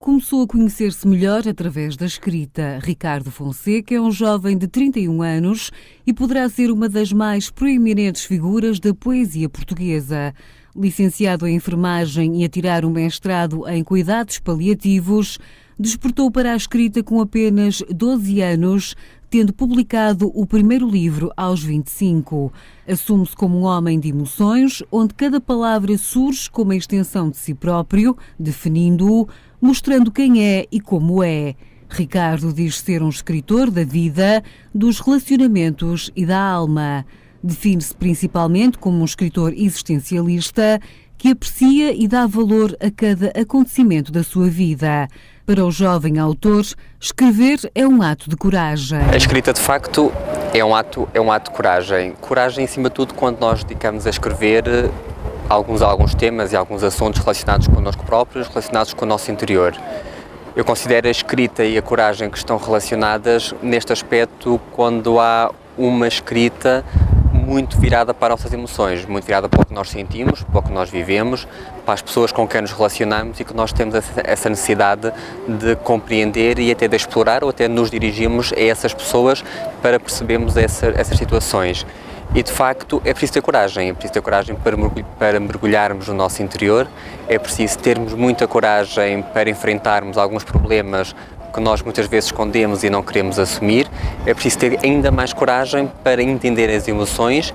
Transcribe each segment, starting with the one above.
Começou a conhecer-se melhor através da escrita. Ricardo Fonseca é um jovem de 31 anos e poderá ser uma das mais proeminentes figuras da poesia portuguesa. Licenciado em enfermagem e a tirar um mestrado em cuidados paliativos, despertou para a escrita com apenas 12 anos, tendo publicado o primeiro livro aos 25. Assume-se como um homem de emoções, onde cada palavra surge como a extensão de si próprio, definindo-o, mostrando quem é e como é. Ricardo diz ser um escritor da vida, dos relacionamentos e da alma. Define-se principalmente como um escritor existencialista que aprecia e dá valor a cada acontecimento da sua vida. Para o jovem autor, escrever é um ato de coragem. A escrita, de facto, é um ato de coragem. Coragem, acima de tudo, quando nós dedicamos a escrever alguns temas e alguns assuntos relacionados connosco próprios, relacionados com o nosso interior. Eu considero a escrita e a coragem que estão relacionadas neste aspecto quando há uma escrita muito virada para as nossas emoções, muito virada para o que nós sentimos, para o que nós vivemos, para as pessoas com quem nos relacionamos e que nós temos essa necessidade de compreender e até de explorar ou até nos dirigimos a essas pessoas para percebermos essas situações. E, de facto, é preciso ter coragem para mergulharmos no nosso interior, é preciso termos muita coragem para enfrentarmos alguns problemas que nós muitas vezes escondemos e não queremos assumir, é preciso ter ainda mais coragem para entender as emoções,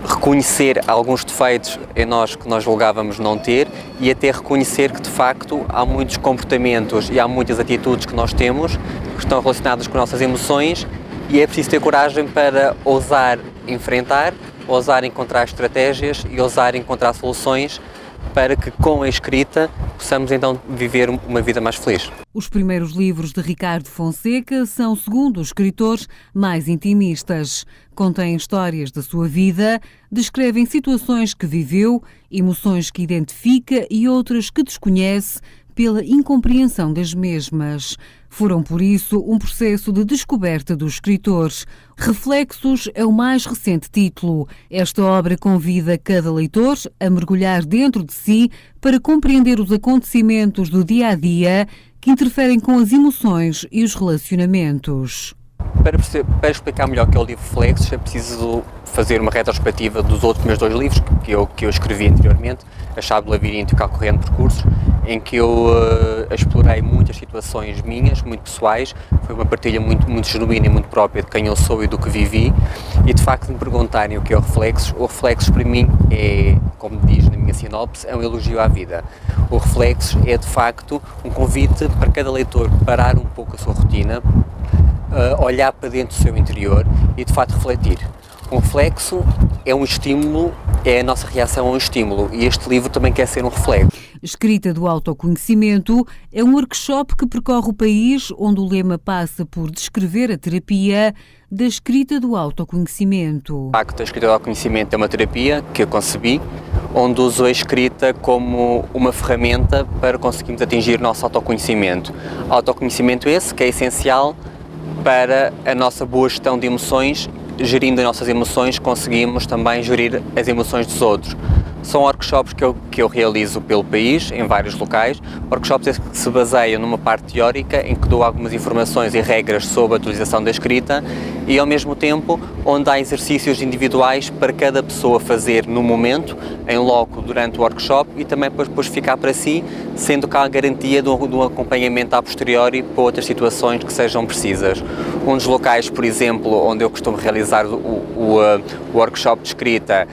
reconhecer alguns defeitos em nós que nós julgávamos não ter e até reconhecer que, de facto, há muitos comportamentos e há muitas atitudes que nós temos que estão relacionadas com as nossas emoções e é preciso ter coragem para ousar enfrentar, ousar encontrar estratégias e ousar encontrar soluções para que, com a escrita, possamos então viver uma vida mais feliz. Os primeiros livros de Ricardo Fonseca são, segundo os escritores, mais intimistas. Contêm histórias da sua vida, descrevem situações que viveu, emoções que identifica e outras que desconhece pela incompreensão das mesmas. Foram, por isso, um processo de descoberta dos escritores. Reflexos é o mais recente título. Esta obra convida cada leitor a mergulhar dentro de si para compreender os acontecimentos do dia-a-dia que interferem com as emoções e os relacionamentos. Para explicar melhor o que é o livro Reflexos, é preciso fazer uma retrospectiva dos outros meus 2 livros que eu escrevi anteriormente, A Chave do Labirinto e o Calcorrendo Percursos, em que eu explorei muitas situações minhas, muito pessoais. Foi uma partilha muito genuína e muito própria de quem eu sou e do que vivi. E, de facto, me perguntarem o que é o Reflexos para mim é, como diz na minha sinopse, é um elogio à vida. O Reflexos é, de facto, um convite para cada leitor parar um pouco a sua rotina, olhar para dentro do seu interior e, de facto, refletir. Um reflexo é um estímulo, é a nossa reação a um estímulo e este livro também quer ser um reflexo. Escrita do autoconhecimento é um workshop que percorre o país, onde o lema passa por descrever a terapia da escrita do autoconhecimento. De facto, a escrita do autoconhecimento é uma terapia que eu concebi, onde uso a escrita como uma ferramenta para conseguirmos atingir o nosso autoconhecimento. Autoconhecimento esse que é essencial para a nossa boa gestão de emoções. Gerindo as nossas emoções, conseguimos também gerir as emoções dos outros. São workshops que eu realizo pelo país, em vários locais, workshops que se baseiam numa parte teórica, em que dou algumas informações e regras sobre a utilização da escrita e, ao mesmo tempo, onde há exercícios individuais para cada pessoa fazer no momento, em loco, durante o workshop e também depois ficar para si, sendo cá a garantia de um acompanhamento a posteriori para outras situações que sejam precisas. Um dos locais, por exemplo, onde eu costumo realizar o workshop de escrita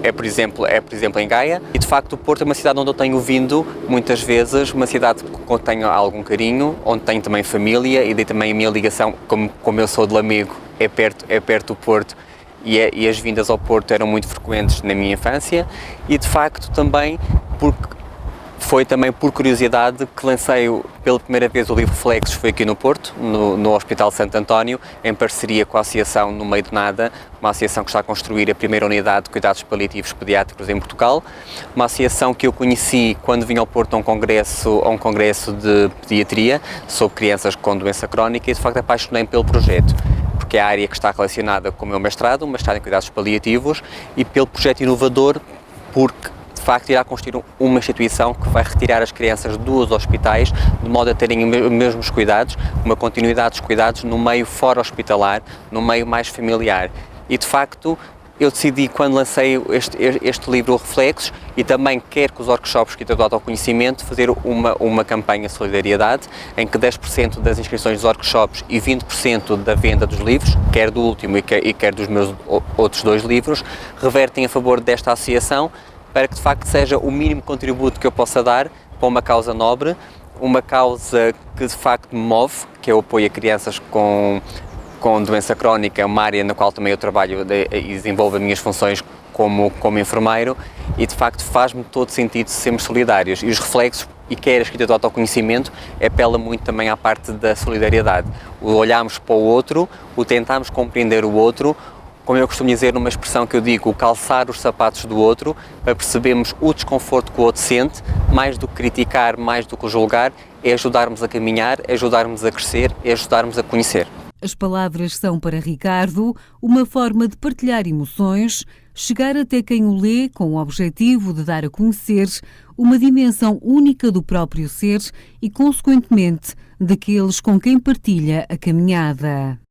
é, por exemplo, em Gaia. E, de facto, o Porto é uma cidade onde eu tenho vindo muitas vezes, uma cidade que eu tenho algum carinho, onde tenho também família e daí também a minha ligação, como eu sou de Lamego, é perto do Porto e as vindas ao Porto eram muito frequentes na minha infância e, de facto, também foi também por curiosidade que lancei pela primeira vez o livro Reflexos, foi aqui no Porto, no Hospital Santo António, em parceria com a Associação No Meio de Nada, uma associação que está a construir a primeira unidade de cuidados paliativos pediátricos em Portugal, uma associação que eu conheci quando vim ao Porto a um congresso de pediatria sobre crianças com doença crónica e, de facto, apaixonei-me pelo projeto, porque é a área que está relacionada com o meu mestrado, um mestrado em cuidados paliativos, e pelo projeto inovador, porque de facto irá constituir uma instituição que vai retirar as crianças dos hospitais, de modo a terem os mesmos cuidados, uma continuidade dos cuidados no meio fora hospitalar, no meio mais familiar. E de facto eu decidi, quando lancei este livro Reflexos, e também quero que os workshops que do autoconhecimento, fazer uma campanha de solidariedade, em que 10% das inscrições dos workshops e 20% da venda dos livros, quer do último e quer dos meus outros 2 livros, revertem a favor desta associação, para que de facto seja o mínimo contributo que eu possa dar para uma causa nobre, uma causa que de facto me move, que é o apoio a crianças com doença crónica, uma área na qual também eu trabalho e desenvolvo as minhas funções como enfermeiro, e de facto faz-me todo sentido sermos solidários. E os reflexos, e quer a escrita do autoconhecimento, apela muito também à parte da solidariedade. O olharmos para o outro, o tentarmos compreender o outro, como eu costumo dizer numa expressão que eu digo, o calçar os sapatos do outro, para percebermos o desconforto que o outro sente, mais do que criticar, mais do que julgar, é ajudarmos a caminhar, é ajudarmos a crescer, é ajudarmos a conhecer. As palavras são para Ricardo uma forma de partilhar emoções, chegar até quem o lê com o objetivo de dar a conhecer uma dimensão única do próprio ser e, consequentemente, daqueles com quem partilha a caminhada.